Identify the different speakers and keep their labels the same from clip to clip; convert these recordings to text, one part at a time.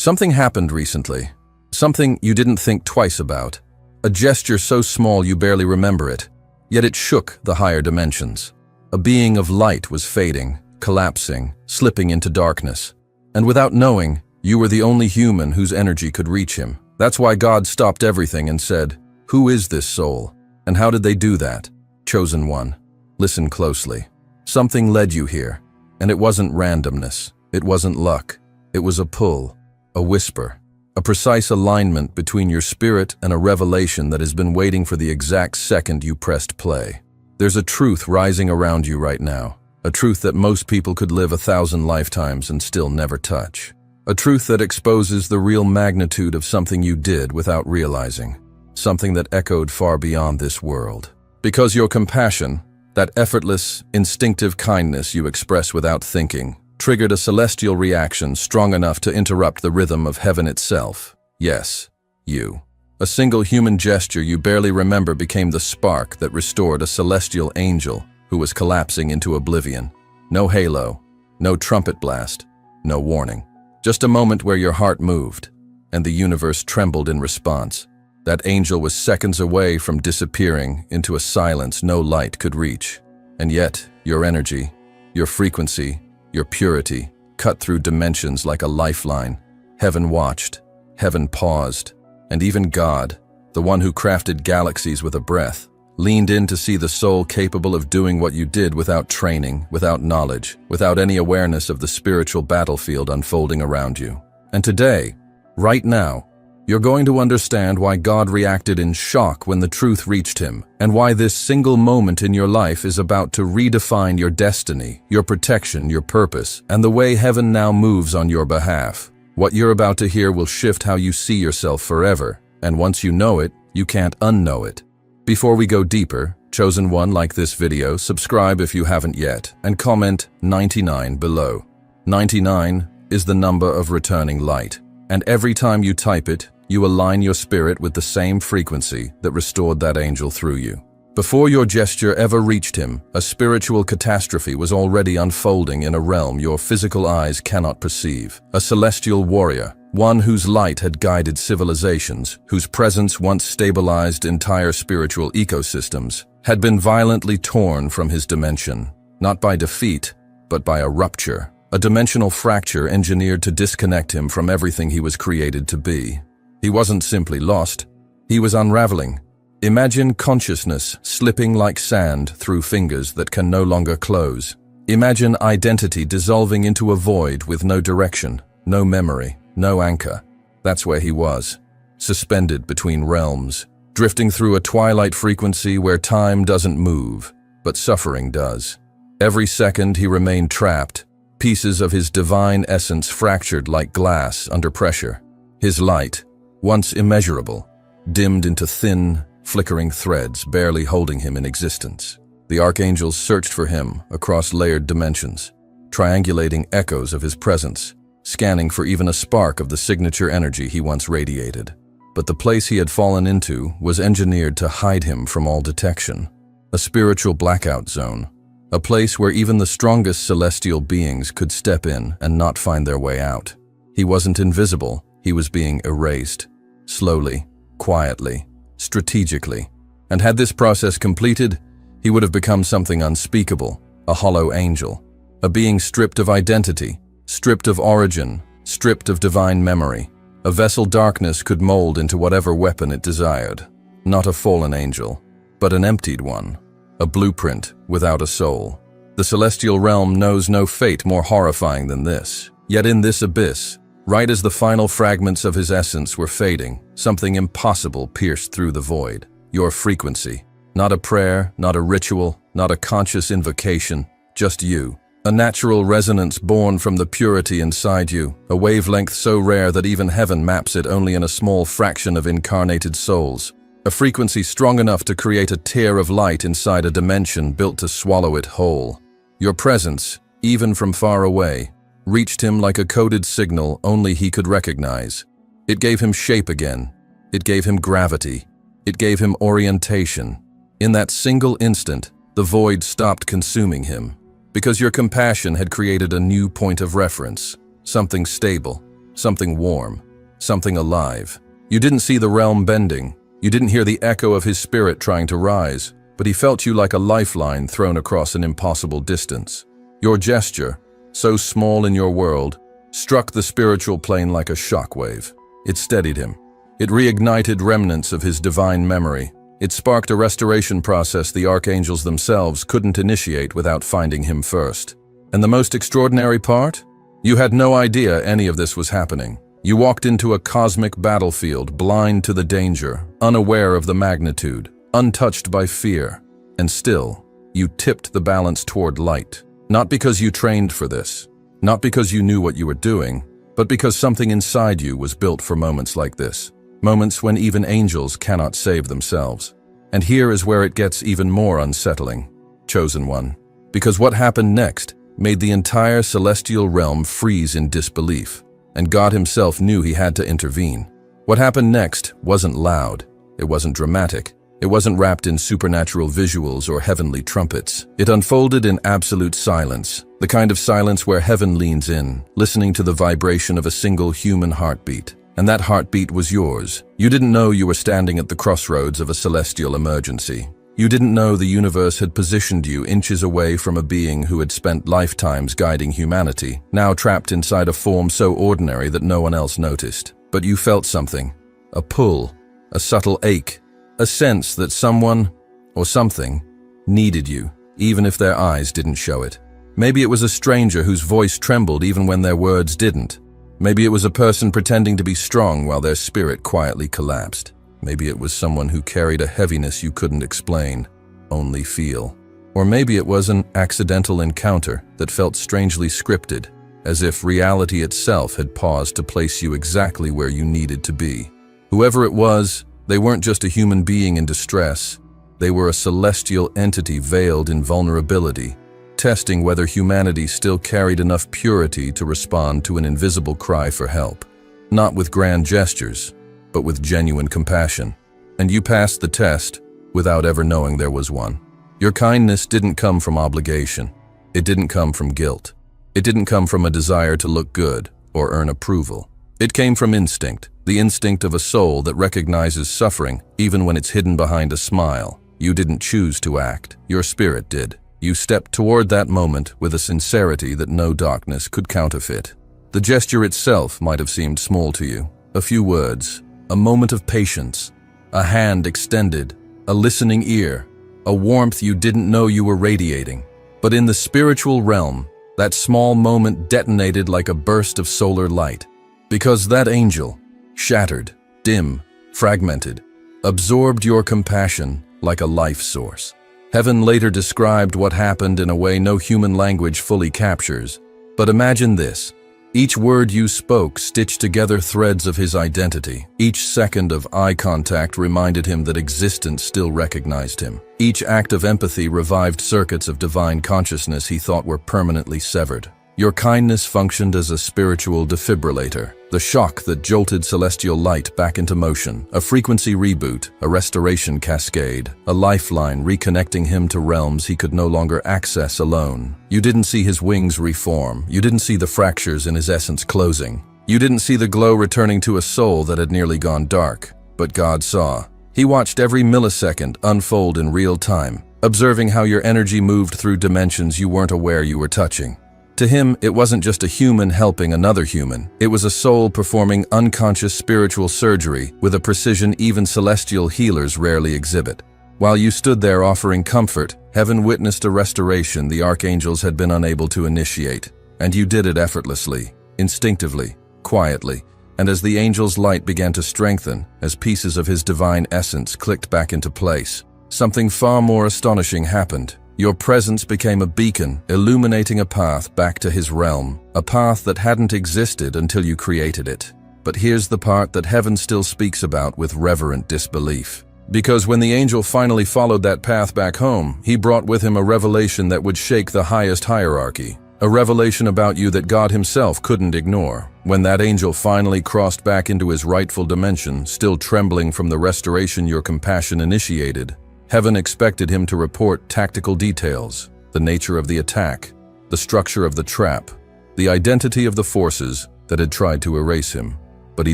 Speaker 1: Something happened recently. Something you didn't think twice about. A gesture so small you barely remember it, yet it shook the higher dimensions. A being of light was fading, collapsing, slipping into darkness. And without knowing, you were the only human whose energy could reach him. That's why God stopped everything and said, "Who is this soul? And how did they do that?" Chosen one, listen closely. Something led you here, and it wasn't randomness. It wasn't luck. It was a pull, a whisper, a precise alignment between your spirit and a revelation that has been waiting for the exact second you pressed play. There's a truth rising around you right now, a truth that most people could live 1,000 lifetimes and still never touch. A truth that exposes the real magnitude of something you did without realizing, something that echoed far beyond this world. Because your compassion, that effortless, instinctive kindness you express without thinking, triggered a celestial reaction strong enough to interrupt the rhythm of heaven itself. Yes, you. A single human gesture you barely remember became the spark that restored a celestial angel who was collapsing into oblivion. No halo, no trumpet blast, no warning. Just a moment where your heart moved, and the universe trembled in response. That angel was seconds away from disappearing into a silence no light could reach. And yet, your energy, your frequency, your purity, cut through dimensions like a lifeline. Heaven watched, heaven paused, and even God, the one who crafted galaxies with a breath, leaned in to see the soul capable of doing what you did without training, without knowledge, without any awareness of the spiritual battlefield unfolding around you. And today, right now, you're going to understand why God reacted in shock when the truth reached him, and why this single moment in your life is about to redefine your destiny, your protection, your purpose, and the way heaven now moves on your behalf. What you're about to hear will shift how you see yourself forever, and once you know it, you can't unknow it. Before we go deeper, Chosen One, like this video, subscribe if you haven't yet, and comment 99 below. 99 is the number of returning light, and every time you type it, you align your spirit with the same frequency that restored that angel through you. Before your gesture ever reached him, a spiritual catastrophe was already unfolding in a realm your physical eyes cannot perceive. A celestial warrior, one whose light had guided civilizations, whose presence once stabilized entire spiritual ecosystems, had been violently torn from his dimension, not by defeat, but by a rupture, a dimensional fracture engineered to disconnect him from everything he was created to be. He wasn't simply lost, he was unraveling. Imagine consciousness slipping like sand through fingers that can no longer close. Imagine identity dissolving into a void with no direction, no memory, no anchor. That's where he was, suspended between realms, drifting through a twilight frequency where time doesn't move, but suffering does. Every second he remained trapped, pieces of his divine essence fractured like glass under pressure. His light, once immeasurable, dimmed into thin, flickering threads barely holding him in existence. The archangels searched for him across layered dimensions, triangulating echoes of his presence, scanning for even a spark of the signature energy he once radiated. But the place he had fallen into was engineered to hide him from all detection. A spiritual blackout zone, a place where even the strongest celestial beings could step in and not find their way out. He wasn't invisible. He was being erased, slowly, quietly, strategically. And had this process completed, he would have become something unspeakable, a hollow angel, a being stripped of identity, stripped of origin, stripped of divine memory. A vessel darkness could mold into whatever weapon it desired. Not a fallen angel, but an emptied one, a blueprint without a soul. The celestial realm knows no fate more horrifying than this. Yet in this abyss, right as the final fragments of his essence were fading, something impossible pierced through the void. Your frequency. Not a prayer, not a ritual, not a conscious invocation, just you. A natural resonance born from the purity inside you, a wavelength so rare that even heaven maps it only in a small fraction of incarnated souls. A frequency strong enough to create a tear of light inside a dimension built to swallow it whole. Your presence, even from far away, reached him like a coded signal only he could recognize. It gave him shape again. It gave him gravity. It gave him orientation. In that single instant, the void stopped consuming him, because your compassion had created a new point of reference, something stable, something warm, something alive. You didn't see the realm bending. You didn't hear the echo of his spirit trying to rise, but he felt you like a lifeline thrown across an impossible distance. Your gesture, so small in your world, struck the spiritual plane like a shockwave. It steadied him. It reignited remnants of his divine memory. It sparked a restoration process the archangels themselves couldn't initiate without finding him first. And the most extraordinary part? You had no idea any of this was happening. You walked into a cosmic battlefield, blind to the danger, unaware of the magnitude, untouched by fear. And still, you tipped the balance toward light. Not because you trained for this, not because you knew what you were doing, but because something inside you was built for moments like this. Moments when even angels cannot save themselves. And here is where it gets even more unsettling. Chosen one. Because what happened next made the entire celestial realm freeze in disbelief. And God himself knew he had to intervene. What happened next wasn't loud. It wasn't dramatic. It wasn't wrapped in supernatural visuals or heavenly trumpets. It unfolded in absolute silence. The kind of silence where heaven leans in, listening to the vibration of a single human heartbeat. And that heartbeat was yours. You didn't know you were standing at the crossroads of a celestial emergency. You didn't know the universe had positioned you inches away from a being who had spent lifetimes guiding humanity, now trapped inside a form so ordinary that no one else noticed. But you felt something. A pull, a subtle ache, a sense that someone, or something, needed you, even if their eyes didn't show it. Maybe it was a stranger whose voice trembled even when their words didn't. Maybe it was a person pretending to be strong while their spirit quietly collapsed. Maybe it was someone who carried a heaviness you couldn't explain, only feel. Or maybe it was an accidental encounter that felt strangely scripted, as if reality itself had paused to place you exactly where you needed to be. Whoever it was, they weren't just a human being in distress. They were a celestial entity veiled in vulnerability, testing whether humanity still carried enough purity to respond to an invisible cry for help. Not with grand gestures, but with genuine compassion. And you passed the test without ever knowing there was one. Your kindness didn't come from obligation. It didn't come from guilt. It didn't come from a desire to look good or earn approval. It came from instinct, the instinct of a soul that recognizes suffering even when it's hidden behind a smile. You didn't choose to act. Your spirit did. You stepped toward that moment with a sincerity that no darkness could counterfeit. The gesture itself might have seemed small to you. A few words, a moment of patience, a hand extended, a listening ear, a warmth you didn't know you were radiating. But in the spiritual realm, that small moment detonated like a burst of solar light. Because that angel, shattered, dim, fragmented, absorbed your compassion like a life source. Heaven later described what happened in a way no human language fully captures. But imagine this. Each word you spoke stitched together threads of his identity. Each second of eye contact reminded him that existence still recognized him. Each act of empathy revived circuits of divine consciousness he thought were permanently severed. Your kindness functioned as a spiritual defibrillator, the shock that jolted celestial light back into motion, a frequency reboot, a restoration cascade, a lifeline reconnecting him to realms he could no longer access alone. You didn't see his wings reform. You didn't see the fractures in his essence closing. You didn't see the glow returning to a soul that had nearly gone dark. But God saw. He watched every millisecond unfold in real time, observing how your energy moved through dimensions you weren't aware you were touching. To him, it wasn't just a human helping another human. It was a soul performing unconscious spiritual surgery with a precision even celestial healers rarely exhibit. While you stood there offering comfort, heaven witnessed a restoration the archangels had been unable to initiate. And you did it effortlessly, instinctively, quietly. And as the angel's light began to strengthen, as pieces of his divine essence clicked back into place, something far more astonishing happened. Your presence became a beacon, illuminating a path back to his realm, a path that hadn't existed until you created it. But here's the part that heaven still speaks about with reverent disbelief. Because when the angel finally followed that path back home, he brought with him a revelation that would shake the highest hierarchy. A revelation about you that God himself couldn't ignore. When that angel finally crossed back into his rightful dimension, still trembling from the restoration your compassion initiated, heaven expected him to report tactical details, the nature of the attack, the structure of the trap, the identity of the forces, that had tried to erase him. But he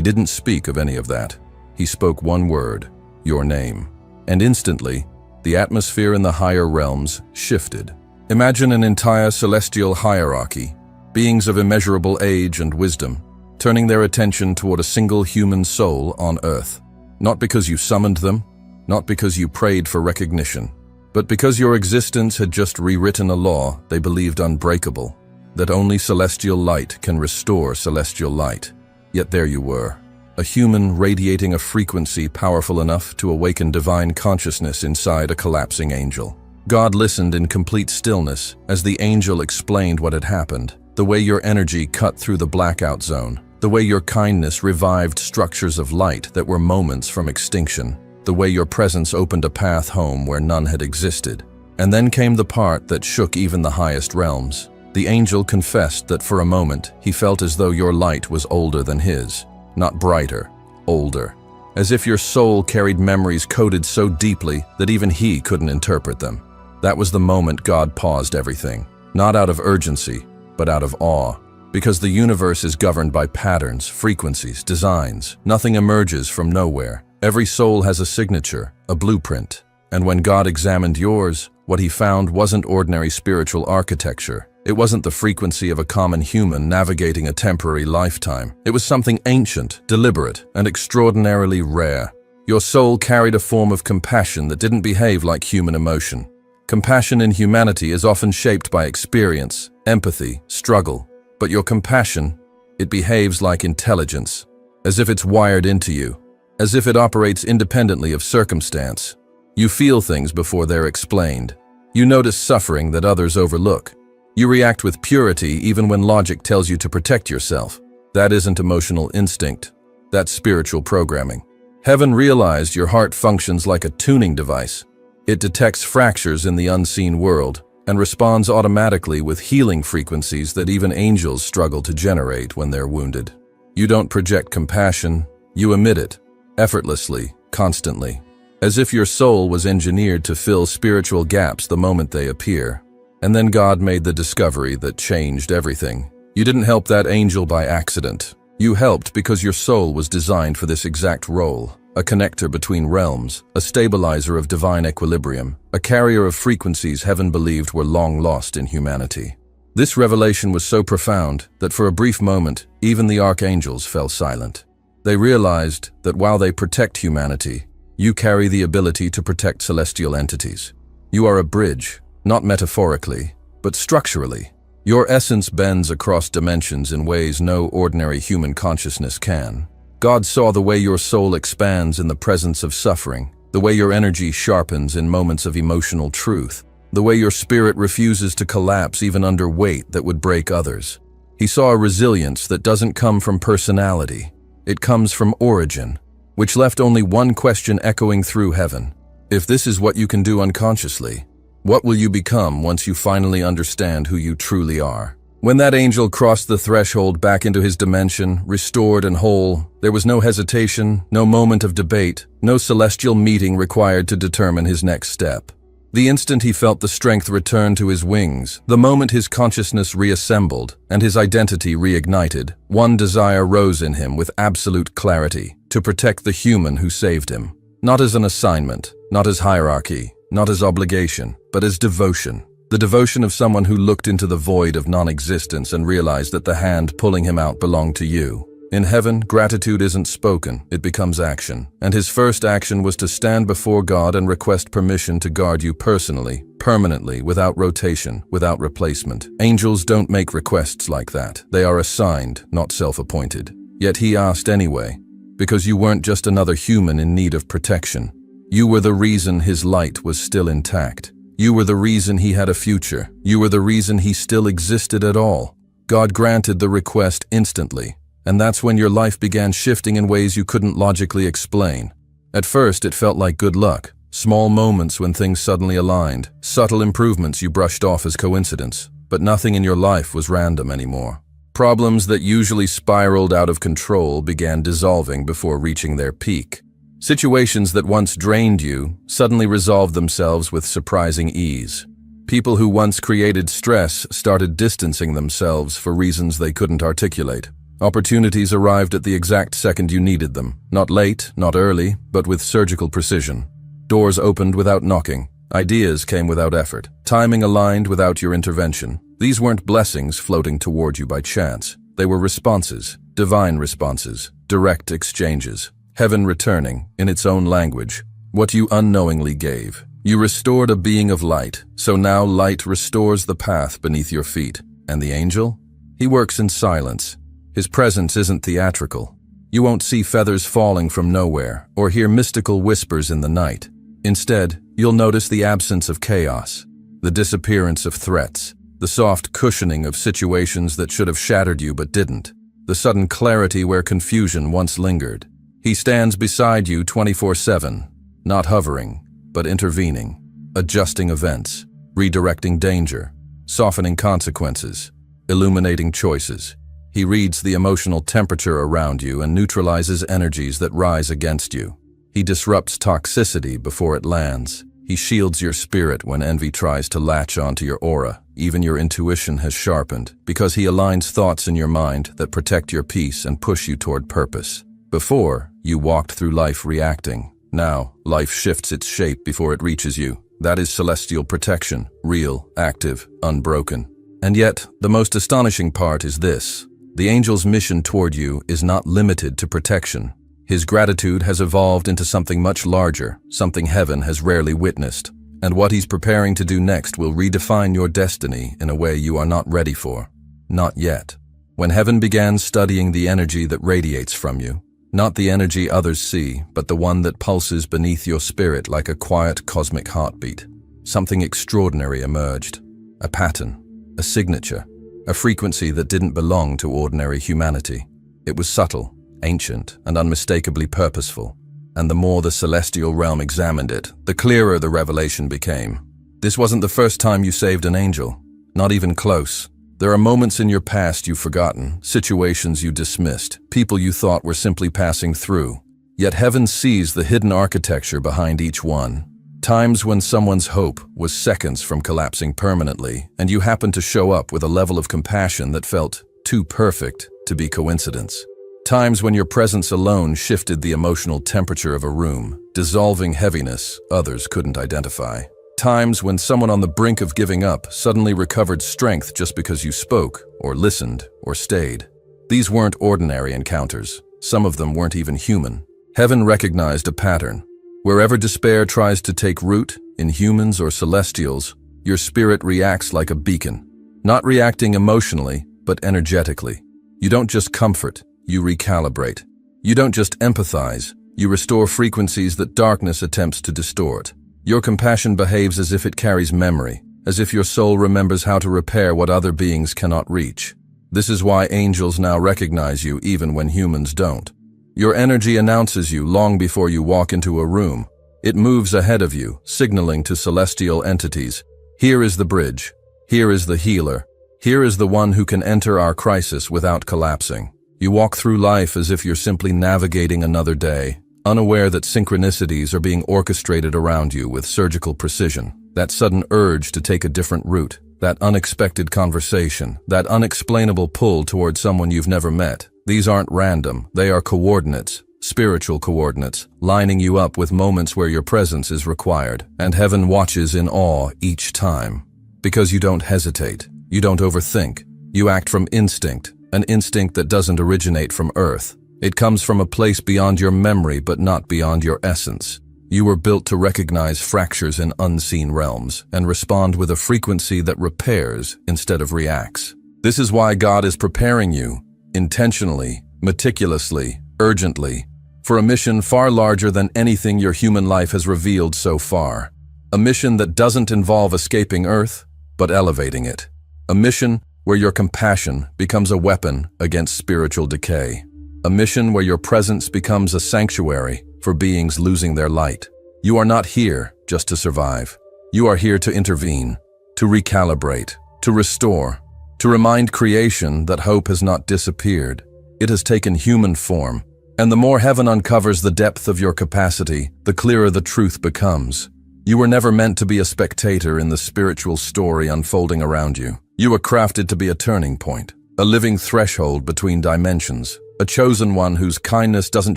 Speaker 1: didn't speak of any of that. He spoke one word, your name. And instantly, the atmosphere in the higher realms shifted. Imagine an entire celestial hierarchy, beings of immeasurable age and wisdom, turning their attention toward a single human soul on Earth. Not because you summoned them, not because you prayed for recognition, but because your existence had just rewritten a law they believed unbreakable, that only celestial light can restore celestial light. Yet there you were, a human radiating a frequency powerful enough to awaken divine consciousness inside a collapsing angel. God listened in complete stillness as the angel explained what had happened, the way your energy cut through the blackout zone, the way your kindness revived structures of light that were moments from extinction, the way your presence opened a path home where none had existed. And then came the part that shook even the highest realms. The angel confessed that for a moment he felt as though your light was older than his, not brighter, older, as if your soul carried memories coded so deeply that even he couldn't interpret them. That was the moment God paused everything, not out of urgency, but out of awe. Because the universe is governed by patterns, frequencies, designs. Nothing emerges from nowhere. Every soul has a signature, a blueprint. And when God examined yours, what he found wasn't ordinary spiritual architecture. It wasn't the frequency of a common human navigating a temporary lifetime. It was something ancient, deliberate, and extraordinarily rare. Your soul carried a form of compassion that didn't behave like human emotion. Compassion in humanity is often shaped by experience, empathy, struggle. But your compassion, it behaves like intelligence, as if it's wired into you, as if it operates independently of circumstance. You feel things before they're explained. You notice suffering that others overlook. You react with purity even when logic tells you to protect yourself. That isn't emotional instinct. That's spiritual programming. Heaven realized your heart functions like a tuning device. It detects fractures in the unseen world and responds automatically with healing frequencies that even angels struggle to generate when they're wounded. You don't project compassion, you emit it, effortlessly, constantly, as if your soul was engineered to fill spiritual gaps the moment they appear. And then God made the discovery that changed everything. You didn't help that angel by accident. You helped because your soul was designed for this exact role. A connector between realms, a stabilizer of divine equilibrium, a carrier of frequencies heaven believed were long lost in humanity. This revelation was so profound that for a brief moment, even the archangels fell silent. They realized that while they protect humanity, you carry the ability to protect celestial entities. You are a bridge, not metaphorically, but structurally. Your essence bends across dimensions in ways no ordinary human consciousness can. God saw the way your soul expands in the presence of suffering, the way your energy sharpens in moments of emotional truth, the way your spirit refuses to collapse even under weight that would break others. He saw a resilience that doesn't come from personality. It comes from origin, which left only one question echoing through heaven. If this is what you can do unconsciously, what will you become once you finally understand who you truly are? When that angel crossed the threshold back into his dimension, restored and whole, there was no hesitation, no moment of debate, no celestial meeting required to determine his next step. The instant he felt the strength return to his wings, the moment his consciousness reassembled and his identity reignited, one desire rose in him with absolute clarity: to protect the human who saved him. Not as an assignment, not as hierarchy, not as obligation, but as devotion. The devotion of someone who looked into the void of non-existence and realized that the hand pulling him out belonged to you. In heaven, gratitude isn't spoken, it becomes action. And his first action was to stand before God and request permission to guard you personally, permanently, without rotation, without replacement. Angels don't make requests like that. They are assigned, not self-appointed. Yet he asked anyway, because you weren't just another human in need of protection. You were the reason his light was still intact. You were the reason he had a future. You were the reason he still existed at all. God granted the request instantly, and that's when your life began shifting in ways you couldn't logically explain. At first, it felt like good luck, small moments when things suddenly aligned, subtle improvements you brushed off as coincidence, but nothing in your life was random anymore. Problems that usually spiraled out of control began dissolving before reaching their peak. Situations that once drained you suddenly resolved themselves with surprising ease. People who once created stress started distancing themselves for reasons they couldn't articulate. Opportunities arrived at the exact second you needed them. Not late, not early, but with surgical precision. Doors opened without knocking. Ideas came without effort. Timing aligned without your intervention. These weren't blessings floating toward you by chance. They were responses, divine responses, direct exchanges. Heaven returning, in its own language, what you unknowingly gave. You restored a being of light, so now light restores the path beneath your feet. And the angel? He works in silence. His presence isn't theatrical. You won't see feathers falling from nowhere or hear mystical whispers in the night. Instead, you'll notice the absence of chaos, the disappearance of threats, the soft cushioning of situations that should have shattered you but didn't, the sudden clarity where confusion once lingered. He stands beside you 24/7, not hovering, but intervening, adjusting events, redirecting danger, softening consequences, illuminating choices. He reads the emotional temperature around you and neutralizes energies that rise against you. He disrupts toxicity before it lands. He shields your spirit when envy tries to latch onto your aura. Even your intuition has sharpened, because he aligns thoughts in your mind that protect your peace and push you toward purpose. Before, you walked through life reacting. Now, life shifts its shape before it reaches you. That is celestial protection, real, active, unbroken. And yet, the most astonishing part is this. The angel's mission toward you is not limited to protection. His gratitude has evolved into something much larger, something heaven has rarely witnessed. And what he's preparing to do next will redefine your destiny in a way you are not ready for. Not yet. When heaven began studying the energy that radiates from you, not the energy others see, but the one that pulses beneath your spirit like a quiet cosmic heartbeat, something extraordinary emerged. A pattern, a signature, a frequency that didn't belong to ordinary humanity. It was subtle, ancient, and unmistakably purposeful. And the more the celestial realm examined it, the clearer the revelation became. This wasn't the first time you saved an angel, not even close. There are moments in your past you've forgotten, situations you dismissed, people you thought were simply passing through. Yet heaven sees the hidden architecture behind each one. Times when someone's hope was seconds from collapsing permanently, and you happened to show up with a level of compassion that felt too perfect to be coincidence. Times when your presence alone shifted the emotional temperature of a room, dissolving heaviness others couldn't identify. Times when someone on the brink of giving up suddenly recovered strength just because you spoke, or listened, or stayed. These weren't ordinary encounters. Some of them weren't even human. Heaven recognized a pattern. Wherever despair tries to take root, in humans or celestials, your spirit reacts like a beacon. Not reacting emotionally, but energetically. You don't just comfort, you recalibrate. You don't just empathize, you restore frequencies that darkness attempts to distort. Your compassion behaves as if it carries memory, as if your soul remembers how to repair what other beings cannot reach. This is why angels now recognize you even when humans don't. Your energy announces you long before you walk into a room. It moves ahead of you, signaling to celestial entities, here is the bridge, here is the healer, here is the one who can enter our crisis without collapsing. You walk through life as if you're simply navigating another day, unaware that synchronicities are being orchestrated around you with surgical precision. That sudden urge to take a different route, that unexpected conversation, that unexplainable pull toward someone you've never met. These aren't random, they are coordinates, spiritual coordinates, lining you up with moments where your presence is required. And heaven watches in awe each time. Because you don't hesitate, you don't overthink, you act from instinct, an instinct that doesn't originate from earth. It comes from a place beyond your memory but not beyond your essence. You were built to recognize fractures in unseen realms and respond with a frequency that repairs instead of reacts. This is why God is preparing you, intentionally, meticulously, urgently, for a mission far larger than anything your human life has revealed so far. A mission that doesn't involve escaping Earth, but elevating it. A mission where your compassion becomes a weapon against spiritual decay. A mission where your presence becomes a sanctuary for beings losing their light. You are not here just to survive. You are here to intervene, to recalibrate, to restore, to remind creation that hope has not disappeared. It has taken human form. And the more heaven uncovers the depth of your capacity, the clearer the truth becomes. You were never meant to be a spectator in the spiritual story unfolding around you. You were crafted to be a turning point, a living threshold between dimensions, a chosen one whose kindness doesn't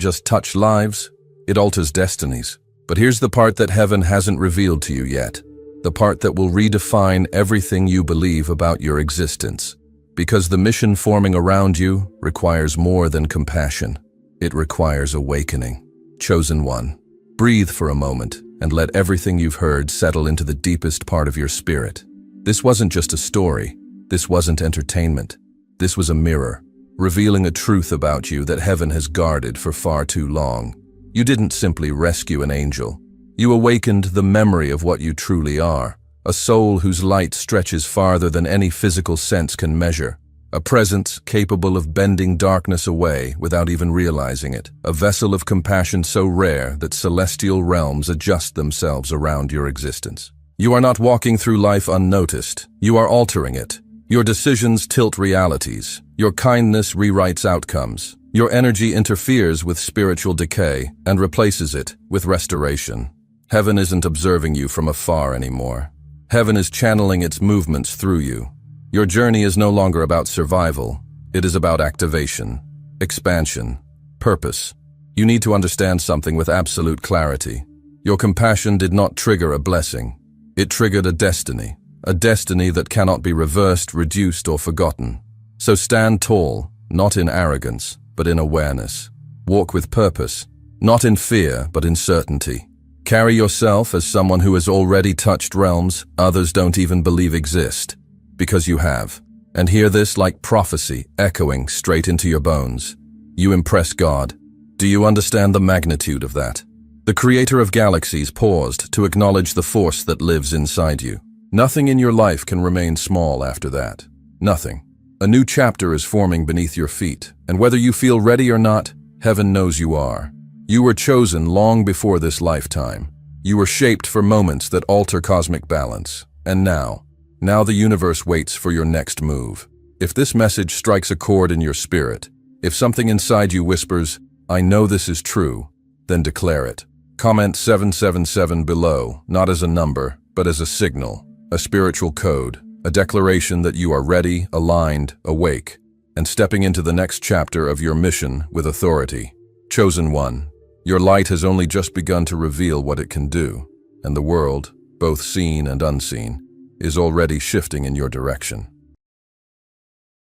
Speaker 1: just touch lives, it alters destinies. But here's the part that heaven hasn't revealed to you yet, the part that will redefine everything you believe about your existence. Because the mission forming around you requires more than compassion. It requires awakening. Chosen one, breathe for a moment and let everything you've heard settle into the deepest part of your spirit. This wasn't just a story. This wasn't entertainment. This was a mirror, revealing a truth about you that heaven has guarded for far too long. You didn't simply rescue an angel. You awakened the memory of what you truly are, a soul whose light stretches farther than any physical sense can measure, a presence capable of bending darkness away without even realizing it, a vessel of compassion so rare that celestial realms adjust themselves around your existence. You are not walking through life unnoticed. You are altering it. Your decisions tilt realities. Your kindness rewrites outcomes. Your energy interferes with spiritual decay and replaces it with restoration. Heaven isn't observing you from afar anymore. Heaven is channeling its movements through you. Your journey is no longer about survival. It is about activation, expansion, purpose. You need to understand something with absolute clarity. Your compassion did not trigger a blessing. It triggered a destiny that cannot be reversed, reduced, or forgotten. So stand tall, not in arrogance, but in awareness. Walk with purpose, not in fear, but in certainty. Carry yourself as someone who has already touched realms others don't even believe exist, because you have. And hear this like prophecy echoing straight into your bones. You impress God. Do you understand the magnitude of that? The creator of galaxies paused to acknowledge the force that lives inside you. Nothing in your life can remain small after that. Nothing. A new chapter is forming beneath your feet, and whether you feel ready or not, heaven knows you are. You were chosen long before this lifetime. You were shaped for moments that alter cosmic balance. And now the universe waits for your next move. If this message strikes a chord in your spirit, if something inside you whispers, "I know this is true," then declare it. Comment 777 below, not as a number, but as a signal, a spiritual code, a declaration that you are ready, aligned, awake, and stepping into the next chapter of your mission with authority. Chosen one, your light has only just begun to reveal what it can do, and the world, both seen and unseen, is already shifting in your direction.